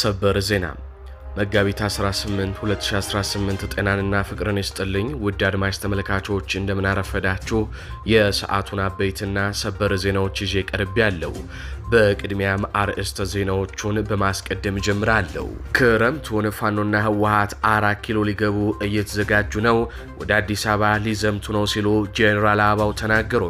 ሰበር ዜና መጋቢት 18 2018 ጤናንና ፍቅርን ይስጥልኝ ውድ አድማጭ ተመልካቾች እንደምን አረፈዳችሁ። የሰዓቱን አበይትና ሰበር ዜናዎች ይዤ ቀርቤያለሁ። በቅድሚያም አርዕስተ ዜናዎቹን በማስቀደም ጀምራለሁ። ክረምቱን ፋኖና ህወሓት 4 ኪሎ ሊገቡ እየተዘጋጁ ነው፣ ወደ አዲስ አበባ ሊዘምቱ ነው ሲሉ ጄኔራል አበባው ተናገሩ።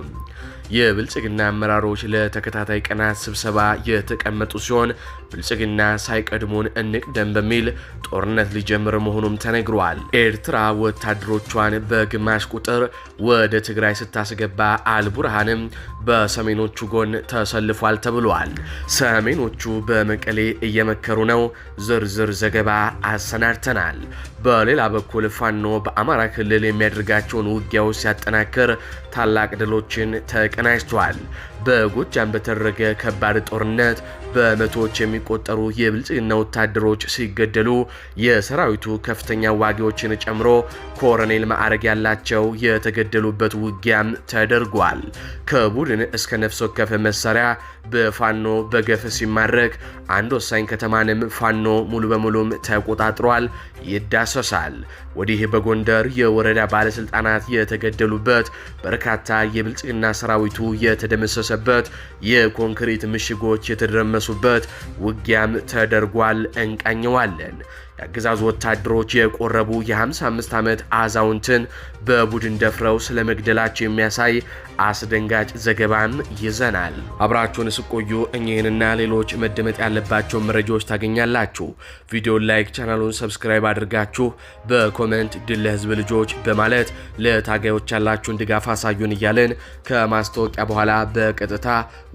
የብልጽግና አመራሮች ለተከታታይ ቀናት ስብሰባ የተቀመጡ ሲሆን ብልጽግና ሳይቀድሙን እንቅደም በሚል ጦርነት ሊጀምር መሆኑም ተነግሯል። ኤርትራ ወታደሮቿን በግማሽ ቁጥር ወደ ትግራይ ስታስገባ አልቡርሃንም በሰሜኖቹ ጎን ተሰልፏል ተብሏል። ሰሜኖቹ በመቀሌ እየመከሩ ነው። ዝርዝር ዘገባ አሰናድተናል። በሌላ በኩል ፋኖ በአማራ ክልል የሚያደርጋቸውን ውጊያዎች ሲያጠናክር ታላቅ ድሎችን ተቀናጅቷል። በጎጃም በተደረገ ከባድ ጦርነት በመቶዎች የሚቆጠሩ የብልጽግና ወታደሮች ሲገደሉ የሰራዊቱ ከፍተኛ ዋጊዎችን ጨምሮ ኮሎኔል ማዕረግ ያላቸው የተገደሉበት ውጊያም ተደርጓል። ከቡድን እስከ ነፍስ ወከፍ መሳሪያ በፋኖ በገፍ ሲማረክ አንድ ወሳኝ ከተማንም ፋኖ ሙሉ በሙሉም ተቆጣጥሯል፣ ይዳሰሳል። ወዲህ በጎንደር የወረዳ ባለስልጣናት የተገደሉበት፣ በርካታ የብልጽግና ሰራዊቱ የተደመሰሰበት፣ የኮንክሪት ምሽጎች የተደረመሱበት ውጊያም ተደርጓል። እንቃኘዋለን። የአገዛዙ ወታደሮች የቆረቡ የ55 ዓመት አዛውንትን በቡድን ደፍረው ስለመግደላቸው የሚያሳይ አስደንጋጭ ዘገባም ይዘናል። አብራችሁን ስቆዩ እኚህንና ሌሎች መደመጥ ያለባቸው መረጃዎች ታገኛላችሁ። ቪዲዮን ላይክ፣ ቻናሉን ሰብስክራይብ አድርጋችሁ በኮሜንት ድል ለህዝብ ልጆች በማለት ለታጋዮች ያላችሁን ድጋፍ አሳዩን እያለን ከማስታወቂያ በኋላ በቀጥታ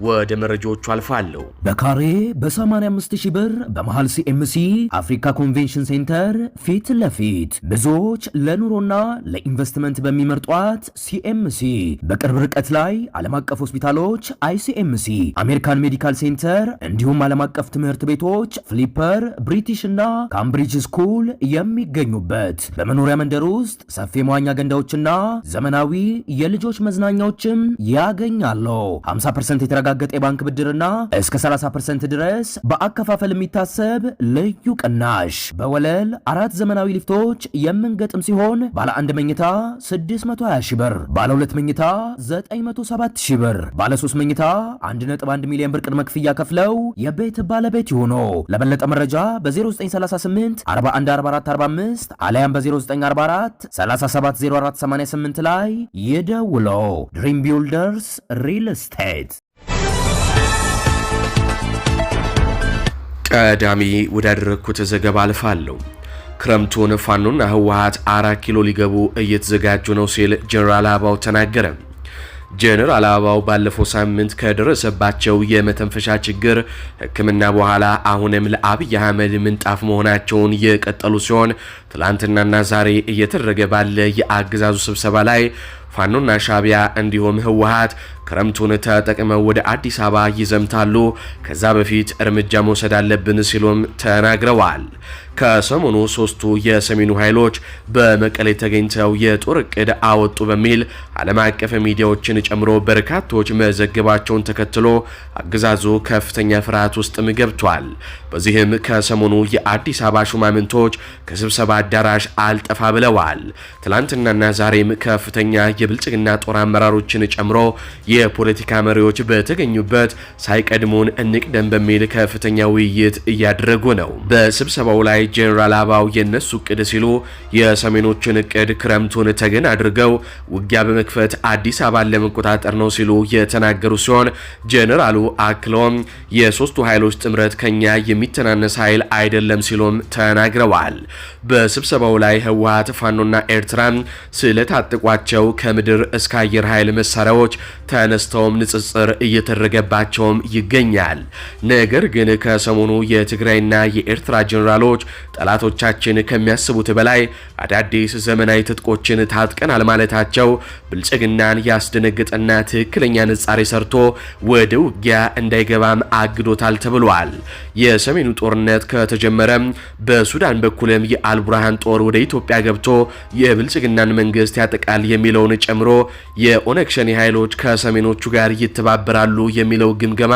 ወደ መረጃዎቹ አልፋለሁ። በካሬ በ85000 ብር በመሃል ሲኤምሲ አፍሪካ ኮንቬንሽን ሴንተር ፊት ለፊት ብዙዎች ለኑሮና ለኢንቨስትመንት በሚመርጧት ሲኤምሲ በቅርብ ርቀት ላይ ዓለም አቀፍ ሆስፒታሎች አይሲኤምሲ፣ አሜሪካን ሜዲካል ሴንተር እንዲሁም ዓለም አቀፍ ትምህርት ቤቶች ፍሊፐር፣ ብሪቲሽ እና ካምብሪጅ ስኩል የሚገኙበት በመኖሪያ መንደር ውስጥ ሰፊ መዋኛ ገንዳዎችና ዘመናዊ የልጆች መዝናኛዎችም ያገኛሉ። 50% የተረጋገጠ የባንክ ብድርና እስከ 30% ድረስ በአከፋፈል የሚታሰብ ልዩ ቅናሽ በወለል 4 ዘመናዊ ሊፍቶች የምንገጥም ሲሆን ባለ 1 መኝታ 620 ሺህ ብር፣ ባለ 2 መኝታ 907 ሺህ ብር፣ ባለ 3 መኝታ 1.1 ሚሊዮን ብር ቅድመ ክፍያ ከፍለው የቤት ባለቤት ይሁኑ። ለበለጠ መረጃ በ0938 414445 አሊያም በ0944 370488 ላይ ይደውለው። ድሪም ቢልደርስ ሪል ስቴት። ቀዳሚ ወዳደረኩት ዘገባ አልፋለሁ። ክረምቱን ፋኖና ህወሓት 4 ኪሎ ሊገቡ እየተዘጋጁ ነው ሲል ጄኔራል አበባው ተናገረ። ጄኔራል አበባው ባለፈው ሳምንት ከደረሰባቸው የመተንፈሻ ችግር ሕክምና በኋላ አሁንም ለአብይ አህመድ ምንጣፍ መሆናቸውን የቀጠሉ ሲሆን ትላንትናና ዛሬ እየተደረገ ባለ የአገዛዙ ስብሰባ ላይ ፋኖና ሻቢያ እንዲሁም ህወሓት ክረምቱን ተጠቅመው ወደ አዲስ አበባ ይዘምታሉ፣ ከዛ በፊት እርምጃ መውሰድ አለብን ሲሉም ተናግረዋል። ከሰሞኑ ሶስቱ የሰሜኑ ኃይሎች በመቀሌ ተገኝተው የጦር እቅድ አወጡ በሚል ዓለም አቀፍ ሚዲያዎችን ጨምሮ በርካቶች መዘገባቸውን ተከትሎ አገዛዙ ከፍተኛ ፍርሃት ውስጥም ገብቷል። በዚህም ከሰሞኑ የአዲስ አበባ ሹማምንቶች ከስብሰባ አዳራሽ አልጠፋ ብለዋል። ትላንትናና ዛሬም ከፍተኛ የብልጽግና ጦር አመራሮችን ጨምሮ የፖለቲካ መሪዎች በተገኙበት ሳይቀድሙን እንቅደም በሚል ከፍተኛ ውይይት እያደረጉ ነው። በስብሰባው ላይ ጄኔራል አበባው የነሱ እቅድ ሲሉ የሰሜኖችን እቅድ ክረምቱን ተገን አድርገው ውጊያ በመክፈት አዲስ አበባን ለመቆጣጠር ነው ሲሉ የተናገሩ ሲሆን ጄኔራሉ አክለውም የሶስቱ ኃይሎች ጥምረት ከኛ የሚተናነስ ኃይል አይደለም ሲሉም ተናግረዋል። በስብሰባው ላይ ህወሓት፣ ፋኖና ኤርትራ ስለታጠቋቸው ከምድር እስከ አየር ኃይል መሳሪያዎች ተነስተውም ንጽጽር እየተደረገባቸውም ይገኛል። ነገር ግን ከሰሞኑ የትግራይና የኤርትራ ጄኔራሎች ጠላቶቻችን ከሚያስቡት በላይ አዳዲስ ዘመናዊ ትጥቆችን ታጥቀናል ማለታቸው ብልጽግናን ያስደነግጠና ትክክለኛ ንጻሬ ሰርቶ ወደ ውጊያ እንዳይገባም አግዶታል ተብሏል። የሰሜኑ ጦርነት ከተጀመረ በሱዳን በኩልም የአልቡርሃን ጦር ወደ ኢትዮጵያ ገብቶ የብልጽግናን መንግስት ያጠቃል የሚለውን ጨምሮ የኦነግ ሸኔ ኃይሎች ከሰሜኖቹ ጋር ይተባበራሉ የሚለው ግምገማ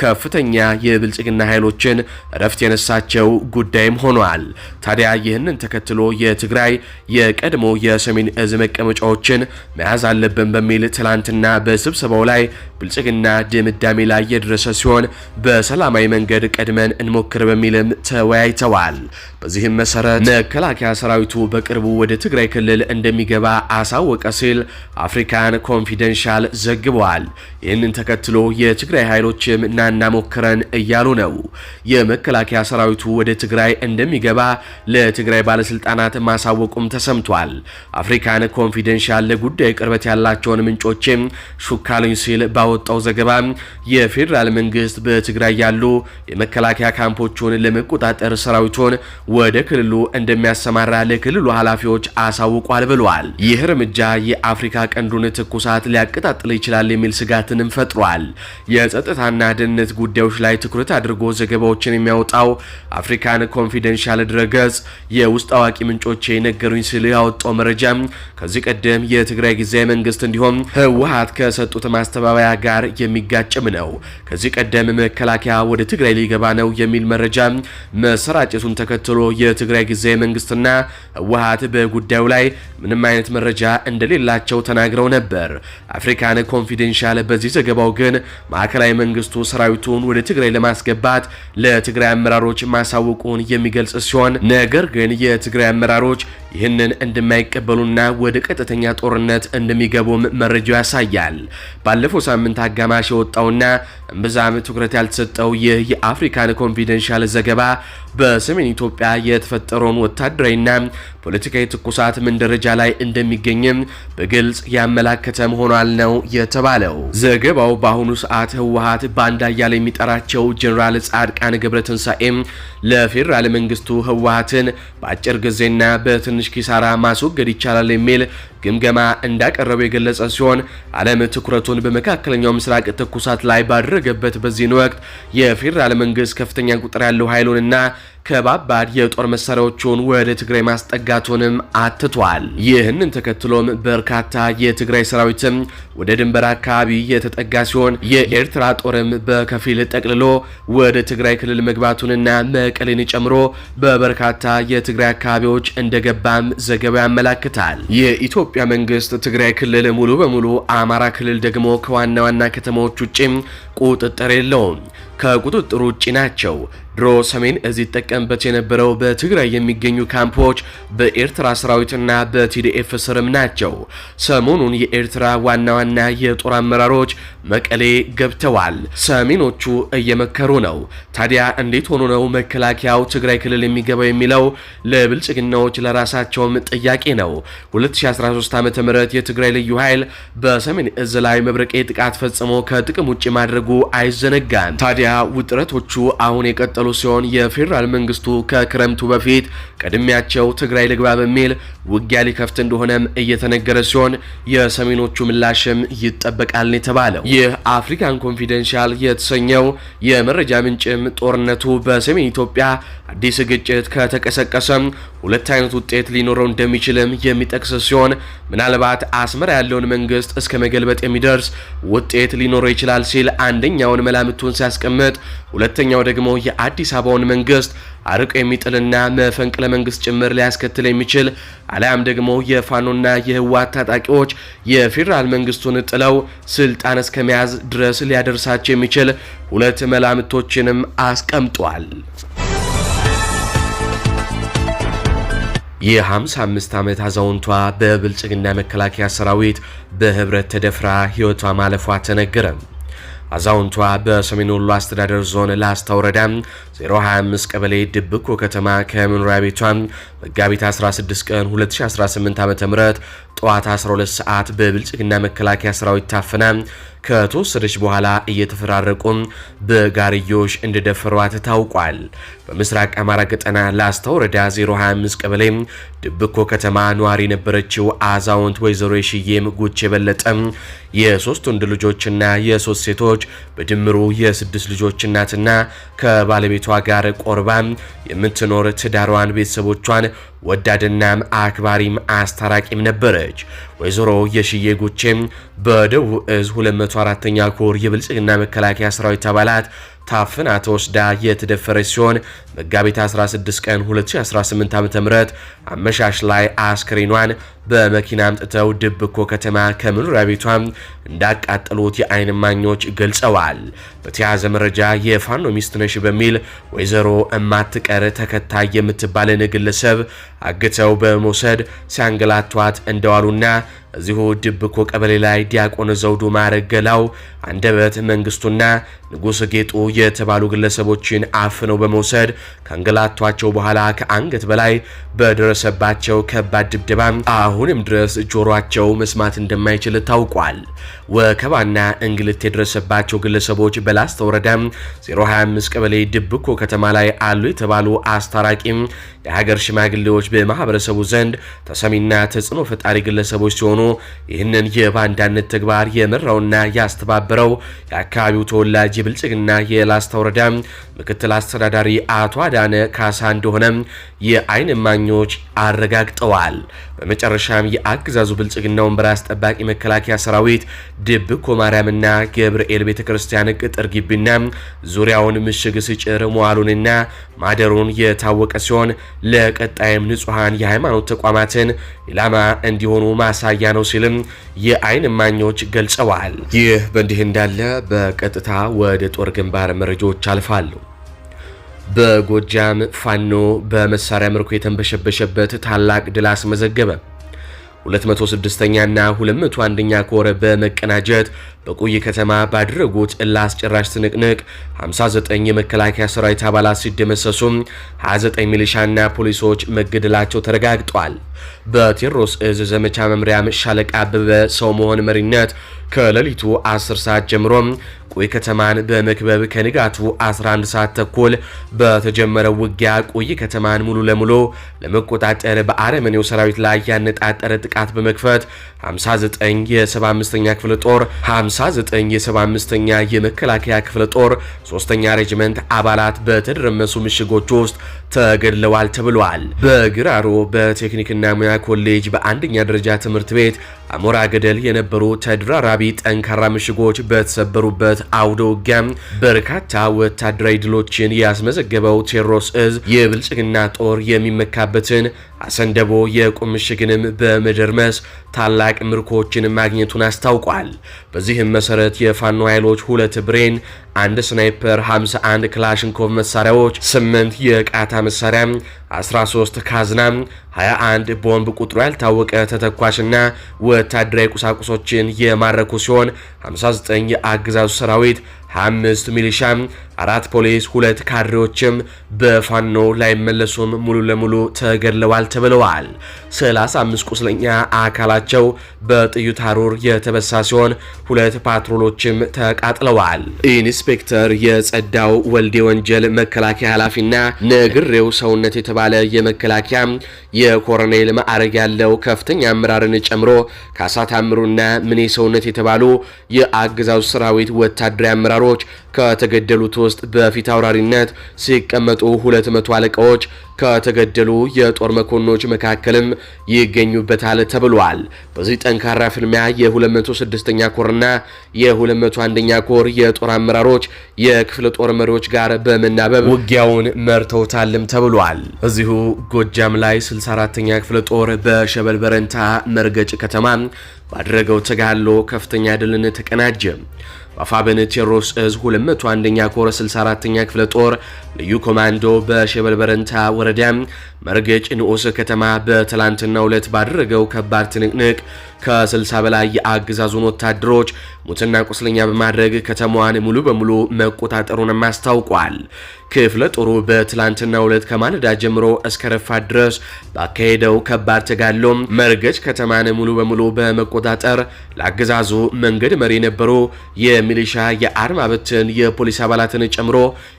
ከፍተኛ የብልጽግና ኃይሎችን እረፍት የነሳቸው ጉዳይም ሆኗል። ታዲያ ይህንን ተከትሎ የትግራይ የቀድሞ የሰሜን እዝ መቀመጫዎችን መያዝ አለብን በሚል ትላንትና በስብሰባው ላይ ብልጽግና ድምዳሜ ላይ የደረሰ ሲሆን በሰላማዊ መንገድ ቀድመን እንሞክር በሚልም ተወያይተዋል። በዚህም መሰረት መከላከያ ሰራዊቱ በቅርቡ ወደ ትግራይ ክልል እንደሚገባ አሳወቀ ሲል አፍሪካን ኮንፊደንሻል ዘግቧል። ይህንን ተከትሎ የትግራይ ኃይሎችም ናና ሞክረን እያሉ ነው። የመከላከያ ሰራዊቱ ወደ ትግራይ እንደሚገባ ለትግራይ ባለስልጣናት ማሳወቁም ተሰምቷል። አፍሪካን ኮንፊደንሻል ለጉዳዩ ቅርበት ያላቸውን ምንጮችም ሹካሉኝ ሲል ባወጣው ዘገባ የፌዴራል መንግስት በትግራይ ያሉ የመከላከያ ካምፖቹን ለመቆጣጠር ሰራዊቱን ወደ ክልሉ እንደሚያሰማራ ለክልሉ ኃላፊዎች አሳውቋል ብሏል። ይህ እርምጃ የአፍሪካ ቀንዱን ትኩሳት ሊያቀጣጥል ይችላል የሚል ስጋትንም ፈጥሯል። የጸጥታና ደህንነት ጉዳዮች ላይ ትኩረት አድርጎ ዘገባዎችን የሚያወጣው አፍሪካን ኮንፊደንሻል ድረገጽ የውስጥ አዋቂ ምንጮቼ ነገሩኝ ሲል ያወጣው መረጃ ከዚህ ቀደም የትግራይ ጊዜያዊ መንግስት እንዲሁም ህወሓት ከሰጡት ማስተባበያ ጋር የሚጋጭም ነው። ከዚህ ቀደም መከላከያ ወደ ትግራይ ሊገባ ነው የሚል መረጃ መሰራጨቱን ተከትሎ የትግራይ ጊዜያዊ መንግስትና ህወሓት በጉዳዩ ላይ ምንም አይነት መረጃ እንደሌላቸው ተናግረው ነበር። አፍሪካን ኮንፊደንሻል በዚህ ዘገባው ግን ማዕከላዊ መንግስቱ ሰራዊቱን ወደ ትግራይ ለማስገባት ለትግራይ አመራሮች ማሳወቁን የሚገልጽ ሲሆን ነገር ግን የትግራይ አመራሮች ይህንን እንደማይቀበሉና ወደ ቀጥተኛ ጦርነት እንደሚገቡም መረጃው ያሳያል። ባለፈው ሳምንት አጋማሽ የወጣውና እምብዛም ትኩረት ያልተሰጠው ይህ የአፍሪካን ኮንፊደንሻል ዘገባ በሰሜን ኢትዮጵያ የተፈጠረውን ወታደራዊና ፖለቲካዊ ትኩሳት ምን ደረጃ ላይ እንደሚገኝም በግልጽ ያመላከተ መሆኗል ነው የተባለው። ዘገባው በአሁኑ ሰዓት ህወሓት ባንዳ እያለ የሚጠራቸው ጀነራል ጻድቃን ገብረትንሳኤም ለፌዴራል መንግስቱ ህወሓትን በአጭር ጊዜና በትንሽ ኪሳራ ማስወገድ ይቻላል የሚል ግምገማ እንዳቀረበ የገለጸ ሲሆን ዓለም ትኩረቱን በመካከለኛው ምስራቅ ትኩሳት ላይ ባደረገበት በዚህ ወቅት የፌዴራል መንግስት ከፍተኛ ቁጥር ያለው ኃይሉንና ከባባድ የጦር መሳሪያዎቹን ወደ ትግራይ ማስጠጋቱንም አትቷል። ይህንን ተከትሎም በርካታ የትግራይ ሰራዊትም ወደ ድንበር አካባቢ የተጠጋ ሲሆን የኤርትራ ጦርም በከፊል ጠቅልሎ ወደ ትግራይ ክልል መግባቱንና መቀሌን ጨምሮ በበርካታ የትግራይ አካባቢዎች እንደገባም ዘገባው ያመላክታል። የኢትዮጵያ መንግስት ትግራይ ክልል ሙሉ በሙሉ፣ አማራ ክልል ደግሞ ከዋና ዋና ከተማዎች ውጪም ቁጥጥር የለውም፣ ከቁጥጥር ውጪ ናቸው። ድሮ ሰሜን እዝ ይጠቀምበት የነበረው በትግራይ የሚገኙ ካምፖች በኤርትራ ሰራዊትና በቲዲኤፍ ስርም ናቸው። ሰሞኑን የኤርትራ ዋና ዋና የጦር አመራሮች መቀሌ ገብተዋል። ሰሜኖቹ እየመከሩ ነው። ታዲያ እንዴት ሆኖ ነው መከላከያው ትግራይ ክልል የሚገባው የሚለው ለብልጽግናዎች ለራሳቸውም ጥያቄ ነው። 2013 ዓ.ም የትግራይ ልዩ ኃይል በሰሜን እዝ ላይ መብረቄ ጥቃት ፈጽሞ ከጥቅም ውጭ ማድረጉ አይዘነጋም። ታዲያ ውጥረቶቹ አሁን የቀጠሉ ሲሆን የፌዴራል መንግስቱ ከክረምቱ በፊት ቀድሚያቸው ትግራይ ልግባ በሚል ውጊያ ሊከፍት እንደሆነም እየተነገረ ሲሆን የሰሜኖቹ ምላሽም ይጠበቃል የተባለው። ይህ አፍሪካን ኮንፊደንሻል የተሰኘው የመረጃ ምንጭም ጦርነቱ በሰሜን ኢትዮጵያ አዲስ ግጭት ከተቀሰቀሰም ሁለት አይነት ውጤት ሊኖረው እንደሚችልም የሚጠቅስ ሲሆን ምናልባት አስመራ ያለውን መንግስት እስከ መገልበጥ የሚደርስ ውጤት ሊኖረው ይችላል ሲል አንደኛውን መላምቱን ሲያስቀምጥ፣ ሁለተኛው ደግሞ የአዲስ አበባውን መንግስት አርቆ የሚጥልና መፈንቅለ መንግስት ጭምር ሊያስከትል የሚችል አሊያም ደግሞ የፋኖና የህወሓት ታጣቂዎች የፌዴራል መንግስቱን ጥለው ስልጣን እስከ መያዝ ድረስ ሊያደርሳቸው የሚችል ሁለት መላምቶችንም አስቀምጧል። የ55 ዓመት አዛውንቷ በብልጽግና መከላከያ ሰራዊት በህብረት ተደፍራ ህይወቷ ማለፏ ተነገረ። አዛውንቷ በሰሜን ወሎ አስተዳደር ዞን ላስታ ወረዳ 025 ቀበሌ ድብኮ ከተማ ከመኖሪያ ቤቷ መጋቢት 16 ቀን 2018 ዓ.ም ጠዋት 12 ሰዓት በብልጽግና መከላከያ ሰራዊት ታፍና ከተወሰደች በኋላ እየተፈራረቁ በጋርዮሽ እንደደፈሯት ታውቋል። በምስራቅ አማራ ቀጠና ላስታ ወረዳ 025 ቀበሌ ድብኮ ከተማ ነዋሪ የነበረችው አዛውንት ወይዘሮ የሽዬም ጉች የበለጠ የሶስት ወንድ ልጆችና የሶስት ሴቶች በድምሩ የ6 ልጆች እናትና ከባለቤቷ ጋር ቆርባ የምትኖር ትዳሯን፣ ቤተሰቦቿን ወዳድናም አክባሪም አስታራቂም ነበረች። ወይዘሮ የሽዬ ጉቼም በደቡብ እዝ 204ኛ ኮር የብልጽግና መከላከያ ሰራዊት አባላት ታፍና ተወስዳ የተደፈረች ሲሆን መጋቢት 16 ቀን 2018 ዓ.ም አመሻሽ ላይ አስክሬኗን በመኪና አምጥተው ድብኮ ከተማ ከመኖሪያ ቤቷ እንዳቃጠሉት የአይን እማኞች ገልጸዋል። በተያያዘ መረጃ የፋኖ ሚስት ነሽ በሚል ወይዘሮ እማትቀር ተከታይ የምትባልን ግለሰብ አግተው በመውሰድ ሲያንገላቷት እንደዋሉና እዚሁ ድብኮ ቀበሌ ላይ ዲያቆን ዘውዱ ማረገላው አንደበት መንግስቱና ንጉስ ጌጡ የተባሉ ግለሰቦችን አፍነው በመውሰድ ካንገላቷቸው በኋላ ከአንገት በላይ በደረሰባቸው ከባድ ድብደባ አሁንም ድረስ ጆሮአቸው መስማት እንደማይችል ታውቋል። ወከባና እንግልት የደረሰባቸው ግለሰቦች በላስታ ወረዳ 025 ቀበሌ ድብኮ ከተማ ላይ አሉ የተባሉ አስታራቂም የሀገር ሽማግሌዎች በማህበረሰቡ ዘንድ ተሰሚና ተጽዕኖ ፈጣሪ ግለሰቦች ሲሆኑ ይህንን የባንዳነት ተግባር የመራውና ያስተባበረው የአካባቢው ተወላጅ የብልጽግና የላስታ ወረዳ ምክትል አስተዳዳሪ አቶ አዳነ ካሳ እንደሆነ የአይን እማኞች አረጋግጠዋል። በመጨረሻም የአገዛዙ ብልጽግና ወንበር አስጠባቂ መከላከያ ሰራዊት ድብኮ ማርያምና ገብርኤል ቤተክርስቲያን ቅጥር ግቢና ዙሪያውን ምሽግ ሲጭር መዋሉንና ማደሩን የታወቀ ሲሆን ለቀጣይም ንጹሃን የሃይማኖት ተቋማትን ኢላማ እንዲሆኑ ማሳያ ነው ሲልም የአይን እማኞች ገልጸዋል። ይህ በእንዲህ እንዳለ በቀጥታ ወደ ጦር ግንባር መረጃዎች አልፋሉ። በጎጃም ፋኖ በመሳሪያ ምርኮ የተንበሸበሸበት ታላቅ ድል አስመዘገበ። 206ኛና 201ኛ ኮር በመቀናጀት በቆየ ከተማ ባደረጉት እላስጨራሽ ትንቅንቅ 59 የመከላከያ ሰራዊት አባላት ሲደመሰሱ 29 ሚሊሻና ፖሊሶች መገደላቸው ተረጋግጧል። በቴዎድሮስ እዝ ዘመቻ መምሪያም ሻለቃ አበበ ሰው መሆን መሪነት ከሌሊቱ 10 ሰዓት ጀምሮ ቆይ ከተማን በመክበብ ከንጋቱ 11 ሰዓት ተኩል በተጀመረው ውጊያ ቆይ ከተማን ሙሉ ለሙሉ ለመቆጣጠር በአረመኔው ሰራዊት ላይ ያነጣጠረ ጥቃት በመክፈት 59 የ75ኛ ክፍለ ጦር 59 የ75ኛ የመከላከያ ክፍለ ጦር 3ኛ ሬጅመንት አባላት በተደረመሱ ምሽጎች ውስጥ ተገድለዋል ተብሏል። በግራሮ በቴክኒክና ሙያ ኮሌጅ በአንደኛ ደረጃ ትምህርት ቤት አሞራ ገደል የነበሩ ተደራራቢ ጠንካራ ምሽጎች በተሰበሩበት አውደ ውጊያ በርካታ ወታደራዊ ድሎችን ያስመዘገበው ቴዎድሮስ እዝ የብልጽግና ጦር የሚመካበትን አሰንደቦ የቁም ምሽግንም በመደርመስ ታላቅ ምርኮችን ማግኘቱን አስታውቋል። በዚህም መሰረት የፋኖ ኃይሎች 2 ብሬን፣ 1 ስናይፐር፣ 51 ክላሽንኮቭ መሳሪያዎች፣ 8 የቃታ መሳሪያ፣ 13 ካዝና፣ 21 ቦምብ ቁጥሩ ያልታወቀ ተተኳሽና ወታደራዊ ቁሳቁሶችን የማረኩ ሲሆን 59 የአገዛዙ ሰራዊት 25 ሚሊሻ፣ 4 ፖሊስ፣ 2 ካድሬዎችም በፋኖ ላይ መለሱም ሙሉ ለሙሉ ተገድለዋል ተብለዋል። 35 ቁስለኛ አካላቸው በጥይት ሐሩር የተበሳ ሲሆን 2 ፓትሮሎችም ተቃጥለዋል። ኢንስፔክተር የጸዳው ወልዴ ወንጀል መከላከያ ኃላፊና ነግሬው ሰውነት የተባለ የመከላከያ የኮሎኔል ማዕረግ ያለው ከፍተኛ አመራርን ጨምሮ ካሳ ታምሩና ምኔ ሰውነት የተባሉ የአገዛዙ ሰራዊት ወታደራዊ አመራሮች ከተገደሉት ውስጥ በፊት አውራሪነት ሲቀመጡ 200 አለቃዎች ከተገደሉ የጦር መኮንኖች መካከልም ይገኙበታል ተብሏል። በዚህ ጠንካራ ፍልሚያ የ206ኛ ኮርና የ201ኛ ኮር የጦር አመራሮች የክፍለ ጦር መሪዎች ጋር በመናበብ ውጊያውን መርተውታልም ተብሏል። እዚሁ ጎጃም ላይ 64ኛ ክፍለ ጦር በሸበል በረንታ መርገጭ ከተማ ባደረገው ተጋድሎ ከፍተኛ ድልን ተቀናጀ። በአፋብኃኝ ቴዎድሮስ እዝ 201ኛ ኮር 64ኛ ክፍለ ጦር ልዩ ኮማንዶ በሸበል በረንታ ወረዳ መርገጭ ንዑስ ከተማ በትላንትናው ዕለት ባደረገው ከባድ ትንቅንቅ ከ60 በላይ የአገዛዙን ወታደሮች ሙትና ቁስለኛ በማድረግ ከተማዋን ሙሉ በሙሉ መቆጣጠሩንም አስታውቋል። ክፍለ ጦሩ በትላንትናው ዕለት ከማለዳ ጀምሮ እስከ ረፋድ ድረስ ባካሄደው ከባድ ተጋድሎ መርገጭ ከተማን ሙሉ በሙሉ በመቆጣጠር ለአገዛዙ መንገድ መሪ የነበሩ የሚሊሻ የአድማ በትን የፖሊስ አባላትን ጨምሮ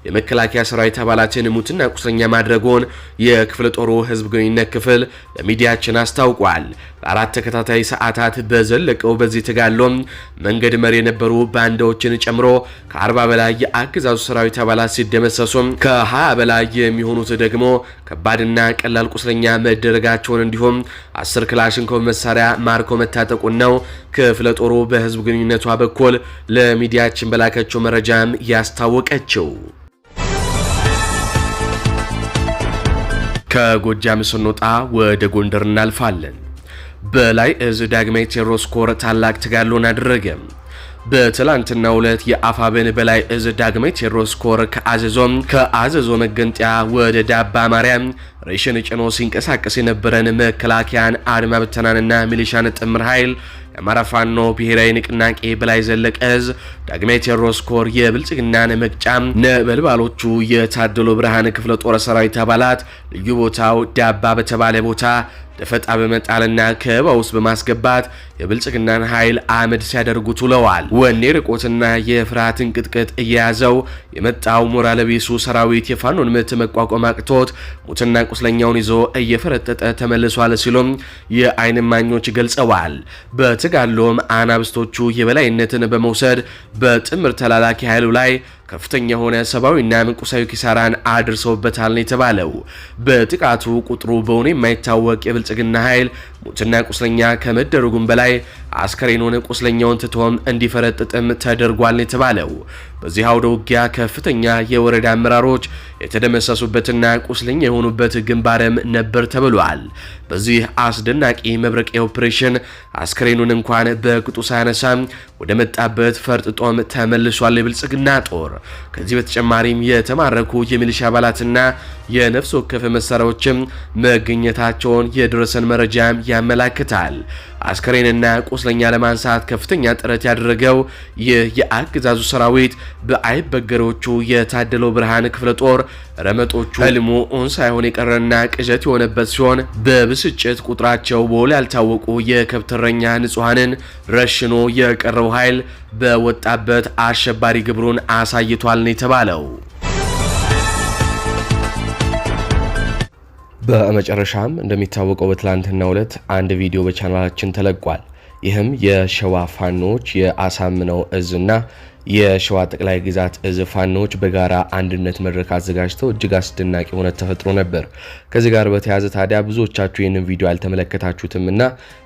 የመከላከያ ሰራዊት አባላትን ሙትና ቁስለኛ ማድረጉን የክፍለ ጦሩ ህዝብ ግንኙነት ክፍል ለሚዲያችን አስታውቋል። ለ4 ተከታታይ ሰዓት ለሰዓታት በዘለቀው በዚህ ተጋድሎ መንገድ መሪ የነበሩ ባንዳዎችን ጨምሮ ከ40 በላይ የአገዛዙ ሰራዊት አባላት ሲደመሰሱ ከ20 በላይ የሚሆኑት ደግሞ ከባድና ቀላል ቁስለኛ መደረጋቸውን እንዲሁም 10 ክላሽንኮቭ መሳሪያ ማርኮ መታጠቁን ነው ክፍለ ጦሩ በህዝብ ግንኙነቷ በኩል ለሚዲያችን በላከችው መረጃም ያስታወቀችው። ከጎጃም ስንወጣ ወደ ጎንደር እናልፋለን። በላይ እዝ ዳግማዊ ቴዎድሮስ ኮር ታላቅ ተጋድሎን አደረገ። በትላንትናው ዕለት የአፋብን በላይ እዝ ዳግማዊ ቴዎድሮስ ኮር ከአዘዞ መገንጠያ ወደ ዳባ ማርያም ሬሽን ጭኖ ሲንቀሳቀስ የነበረን መከላከያን አድማ ብተናንና ሚሊሻን ጥምር ኃይል የአማራ ፋኖ ብሔራዊ ንቅናቄ በላይ ዘለቀ እዝ ዳግማዊ ቴዎድሮስ ኮር የብልጽግናን መቅጫም ነበልባሎቹ የታደሎ ብርሃን ክፍለ ጦር ሰራዊት አባላት ልዩ ቦታው ዳባ በተባለ ቦታ ደፈጣ በመጣልና ከበባ ውስጥ በማስገባት የብልጽግናን ኃይል አመድ ሲያደርጉት ውለዋል። ወኔ ርቆትና የፍርሃትን ቅጥቅጥ እየያዘው የመጣው ሞራል ቢሱ ሰራዊት የፋኖን ምት መቋቋም አቅቶት ሙትና ቁስለኛውን ይዞ እየፈረጠጠ ተመልሷል ሲሉም የዓይን እማኞች ገልጸዋል። በተጋድሎም አናብስቶቹ የበላይነትን በመውሰድ በጥምር ተላላኪ ኃይሉ ላይ ከፍተኛ የሆነ ሰብአዊና ቁሳዊ ኪሳራን አድርሰውበታል ነው የተባለው። በጥቃቱ ቁጥሩ በውኔ የማይታወቅ የብልጽግና ኃይል ሙትና ቁስለኛ ከመደረጉም በላይ አስከሬኑን ቁስለኛውን ትቶም እንዲፈረጥጥም ተደርጓል ነው የተባለው። በዚህ አውደ ውጊያ ከፍተኛ የወረዳ አመራሮች የተደመሰሱበትና ቁስለኛ የሆኑበት ግንባርም ነበር ተብሏል። በዚህ አስደናቂ መብረቂያ ኦፕሬሽን አስከሬኑን እንኳን በቅጡ ሳያነሳ ወደ መጣበት ፈርጥጦም ተመልሷል የብልጽግና ጦር። ከዚህ በተጨማሪም የተማረኩ የሚሊሻ አባላትና የነፍስ ወከፍ መሳሪያዎችም መገኘታቸውን የደረሰን መረጃም ያመላክታል። አስከሬንና ቁስለኛ ለማንሳት ከፍተኛ ጥረት ያደረገው ይህ የአገዛዙ ሰራዊት በአይበገሮቹ የታደለው ብርሃን ክፍለ ጦር ረመጦቹ ህልሙ ኦን ሳይሆን የቀረና ቅዠት የሆነበት ሲሆን በብስጭት ቁጥራቸው በውል ያልታወቁ የከብተረኛ ንጹሃንን ረሽኖ የቀረው ኃይል በወጣበት አሸባሪ ግብሩን አሳይቷል ነው የተባለው። በመጨረሻም እንደሚታወቀው በትላንትናው ዕለት አንድ ቪዲዮ በቻናላችን ተለቋል። ይህም የሸዋ ፋኖች የአሳምነው እዝና የሸዋ ጠቅላይ ግዛት እዝ ፋኖች በጋራ አንድነት መድረክ አዘጋጅተው እጅግ አስደናቂ ሆነ ተፈጥሮ ነበር። ከዚህ ጋር በተያያዘ ታዲያ ብዙዎቻችሁ ይህንን ቪዲዮ አልተመለከታችሁትም እና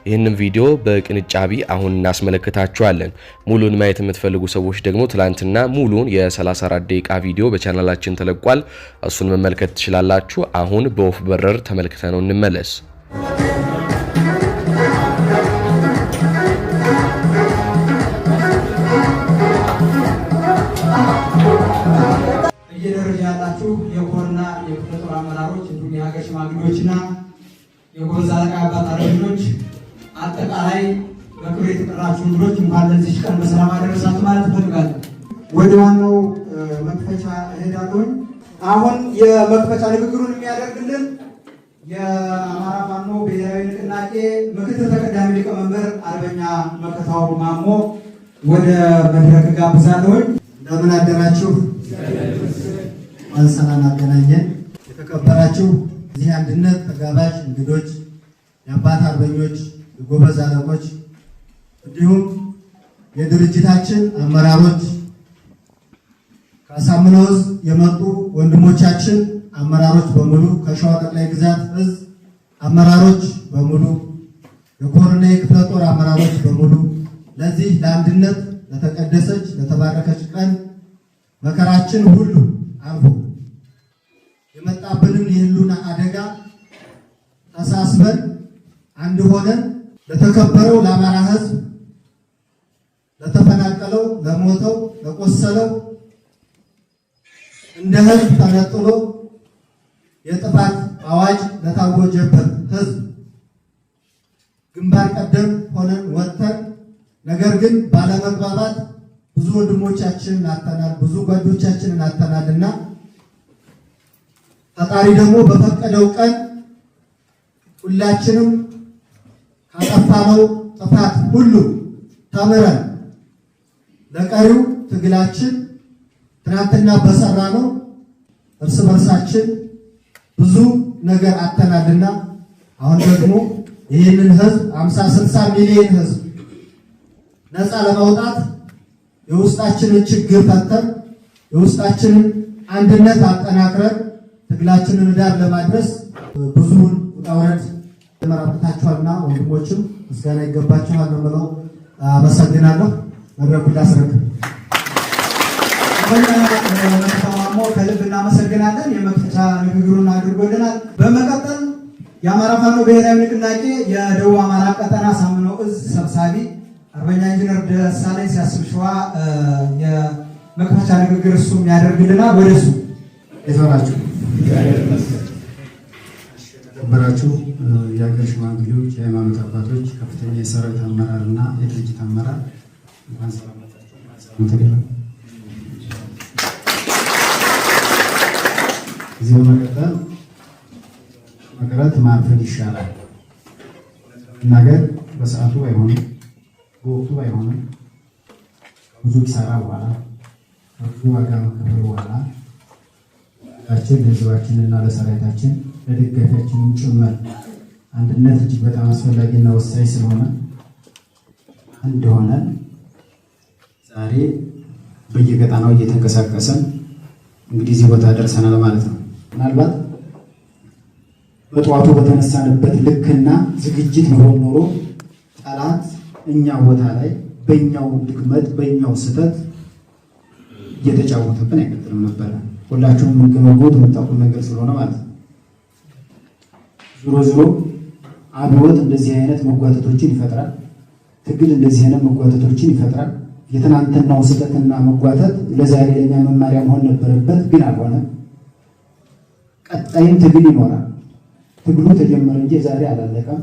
ይህንን ቪዲዮ በቅንጫቢ አሁን እናስመለከታችኋለን። ሙሉን ማየት የምትፈልጉ ሰዎች ደግሞ ትላንትና ሙሉን የ34 ደቂቃ ቪዲዮ በቻናላችን ተለቋል። እሱን መመልከት ትችላላችሁ። አሁን በወፍ በረር ተመልክተነው እንመለስ። ያላችሁ የኮርና የክፍለ ጦር አመራሮች እንዲሁም የሀገር ሽማግሌዎችና የጎበዝ አለቃ አባት አርበኞች አጠቃላይ በክብር የተጠራችሁ እንግዶች እንኳን ለዚህ ቀን በሰላም አደረሳችሁ ማለት እፈልጋለሁ። ወደ ዋናው መክፈቻ እሄዳለሁ። አሁን የመክፈቻ ንግግሩን የሚያደርግልን የአማራ ፋኖ ብሔራዊ ንቅናቄ ምክትል ተቀዳሚ ሊቀመንበር አርበኛ መከታው ማሞ ወደ መድረክ ጋብዛለሁ። እንደምን አደራችሁ? ሰላም አገናኘን። የተከበራችሁ እዚህ አንድነት ተጋባዥ እንግዶች፣ የአባት አርበኞች፣ የጎበዝ አለቆች እንዲሁም የድርጅታችን አመራሮች፣ ከአሳምነው እዝ የመጡ ወንድሞቻችን አመራሮች በሙሉ፣ ከሸዋ ጠቅላይ ግዛት እዝ አመራሮች በሙሉ፣ የኮርና የክፍለ ጦር አመራሮች በሙሉ ለዚህ ለአንድነት ለተቀደሰች ለተባረከች ቀን መከራችን ሁሉ አልፎ የመጣብንን የህልውና አደጋ ተሳስበን አንድ ሆነን ለተከበረው ለአማራ ሕዝብ ለተፈናቀለው፣ ለሞተው፣ ለቆሰለው እንደ ሕዝብ ተነጥሎ የጥፋት አዋጅ ለታወጀበት ሕዝብ ግንባር ቀደም ሆነን ወጥተን ነገር ግን ባለመግባባት ብዙ ወንድሞቻችንን አጥተናል፣ ብዙ ጓዶቻችንን አጥተናልና ፈጣሪ ደግሞ በፈቀደው ቀን ሁላችንም ካጠፋነው ጥፋት ሁሉ ተምረን ለቀሪው ትግላችን ትናንትና በሰራነው እርስ በርሳችን ብዙ ነገር አጥተናልና አሁን ደግሞ ይህንን ህዝብ 50-60 ሚሊዮን ህዝብ ነፃ ለማውጣት የውስጣችንን ችግር ፈተን የውስጣችንን አንድነት አጠናክረን ትግላችንን ዳር ለማድረስ ብዙውን ውጣ ውረድ ተመራርታችኋልና ወንድሞችም ምስጋና ይገባችኋል ነው የምለው። አመሰግናለሁ። መድረኩን ላስረክብ። ተማሞ ከልብ እናመሰግናለን። የመክፈቻ ንግግሩን አድርጎልናል። በመቀጠል የአማራ ፋኖ ብሔራዊ ንቅናቄ የደቡብ አማራ ቀጠና ሳምነው እዝ ሰብሳቢ አርበኛ ኢንጂነር ደሳለኝ ሲያስብ ሸዋ የመክፈቻ ንግግር እሱም ያደርግልናል። ወደሱ የተባላችሁ የተከበራችሁ የሀገር ሽማግሌዎች፣ የሃይማኖት አባቶች፣ ከፍተኛ የሰራዊት አመራር እና የድርጅት አመራር እንኳን ሰላም መጣችሁ። እዚህ በመቀጠል መቅረት ማርፈድ ይሻላል። ነገር በሰዓቱ ባይሆንም በወቅቱ ባይሆንም ብዙ ኪሳራ በኋላ ብዙ ዋጋ መከፈል በኋላ ለህዝባችንና ለሰራዊታችን ለደጋፊያችንም ጭምር አንድነት እጅግ በጣም አስፈላጊና ወሳኝ ስለሆነ አንድ ሆነን ዛሬ በየቀጣናው እየተንቀሳቀሰን እንግዲህ እዚህ ቦታ ደርሰናል ማለት ነው። ምናልባት በጠዋቱ በተነሳንበት ልክና ዝግጅት ቢሆን ኖሮ ጠላት እኛ ቦታ ላይ በእኛው ድክመት በእኛው ስህተት እየተጫወተብን አይቀጥልም ነበረ። ሁላችሁም የምትገመገሙት የምታውቁት ነገር ስለሆነ ማለት ነው። ዞሮ ዞሮ አብዮት እንደዚህ አይነት መጓተቶችን ይፈጥራል። ትግል እንደዚህ አይነት መጓተቶችን ይፈጥራል። የትናንትናው ስህተትና መጓተት ለዛሬ ለኛ መማሪያ መሆን ነበረበት፣ ግን አልሆነም። ቀጣይም ትግል ይኖራል። ትግሉ ተጀመረ እንጂ ዛሬ አላለቀም።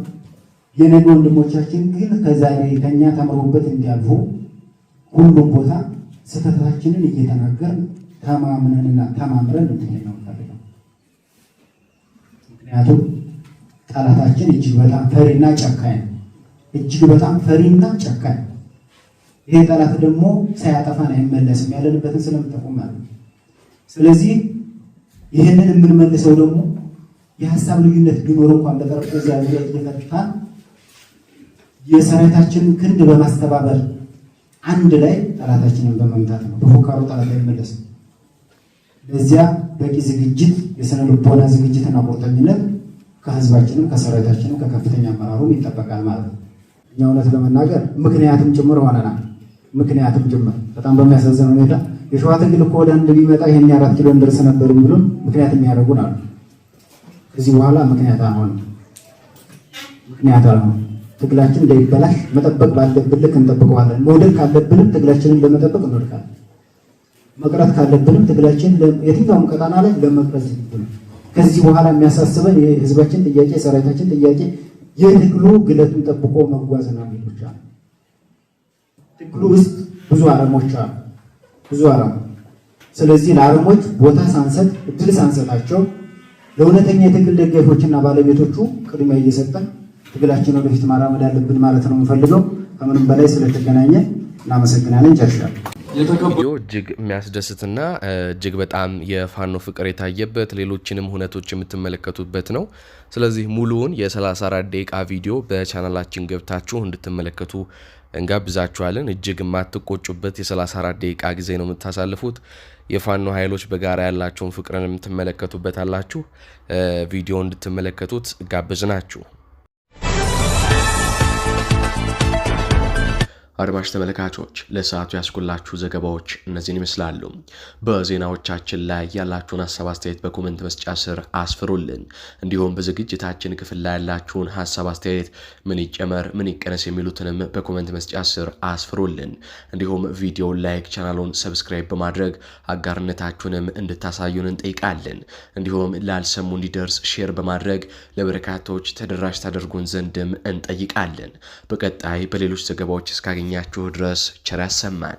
የነገ ወንድሞቻችን ግን ከዛሬ ከኛ ተምረውበት እንዲያልፉ ሁሉም ቦታ ስህተታችንን እየተናገርን ተማምነንና ተማምረን እንድንሄድ ነው የምፈልገው። ምክንያቱም ጠላታችን እጅግ በጣም ፈሪና ጨካኝ ነው። እጅግ በጣም ፈሪና ጨካኝ። ይሄ ጠላት ደግሞ ሳያጠፋን አይመለስም፣ ያለንበትን ስለምጠቁም ማለት ነው። ስለዚህ ይህንን የምንመልሰው ደግሞ የሀሳብ ልዩነት ቢኖር እንኳን በጠረጴዛ ዙሪያ እየፈታን የሰራዊታችንን ክንድ በማስተባበር አንድ ላይ ጠላታችንን በመምታት ነው። በፉካሩ ጠላት አይመለስም። ለዚያ በቂ ዝግጅት፣ የስነ ልቦና ዝግጅትና ቁርጠኝነት ከህዝባችንም ከሰራዊታችንም ከከፍተኛ አመራሩም ይጠበቃል ማለት ነው። እኛ እውነት ለመናገር ምክንያትም ጭምር ሆነናል። ምክንያትም ጭምር በጣም በሚያሳዝን ሁኔታ የሸዋ ትግል እኮ ወደ አንድ ቢመጣ ይሄን 4 ኪሎ እንደርስ ነበር የሚሉን ምክንያት የሚያደርጉን አሉ። ከዚህ በኋላ ምክንያት አልሆንም። ምክንያት አልሆንም። ትግላችን እንዳይበላሽ መጠበቅ ባለብን ልክ እንጠብቀዋለን። መውደቅ ካለብንም ትግላችንን ለመጠበቅ እንወድቃለን። መቅረት ካለብንም ትግላችን የትኛውም ቀጣና ላይ ለመቅረት ዝግጁ። ከዚህ በኋላ የሚያሳስበን የህዝባችን ጥያቄ፣ የሰራዊታችን ጥያቄ የትግሉ ግለቱን ጠብቆ መጓዝና ብቻ ነው። ትግሉ ውስጥ ብዙ አረሞች አሉ፣ ብዙ አረም። ስለዚህ ለአረሞች ቦታ ሳንሰጥ፣ እድል ሳንሰጣቸው ለእውነተኛ የትግል ደጋፊዎችና ባለቤቶቹ ቅድሚያ እየሰጠን ትግላችን ወደፊት ማራመድ አለብን ማለት ነው የምፈልገው። ከምንም በላይ ስለተገናኘ እናመሰግናለን። ጨርሻለሁ። ቪዲዮ እጅግ የሚያስደስትና እጅግ በጣም የፋኖ ፍቅር የታየበት ሌሎችንም ሁነቶች የምትመለከቱበት ነው። ስለዚህ ሙሉውን የ34 ደቂቃ ቪዲዮ በቻናላችን ገብታችሁ እንድትመለከቱ እንጋብዛችኋለን። እጅግ የማትቆጩበት የ34 ደቂቃ ጊዜ ነው የምታሳልፉት። የፋኖ ኃይሎች በጋራ ያላቸውን ፍቅርን የምትመለከቱበት አላችሁ። ቪዲዮ እንድትመለከቱት ጋብዝናችሁ። አድማጭ ተመልካቾች ለሰዓቱ ያስኩላችሁ ዘገባዎች እነዚህን ይመስላሉ። በዜናዎቻችን ላይ ያላችሁን ሀሳብ አስተያየት በኮሜንት መስጫ ስር አስፍሩልን። እንዲሁም በዝግጅታችን ክፍል ላይ ያላችሁን ሀሳብ አስተያየት ምን ይጨመር ምን ይቀነስ የሚሉትንም በኮሜንት መስጫ ስር አስፍሩልን። እንዲሁም ቪዲዮውን ላይክ፣ ቻናሉን ሰብስክራይብ በማድረግ አጋርነታችሁንም እንድታሳዩን እንጠይቃለን። እንዲሁም ላልሰሙ እንዲደርስ ሼር በማድረግ ለበርካቶች ተደራሽ ታደርጉን ዘንድም እንጠይቃለን። በቀጣይ በሌሎች ዘገባዎች እስካገኛችሁ ድረስ ቸር ያሰማን።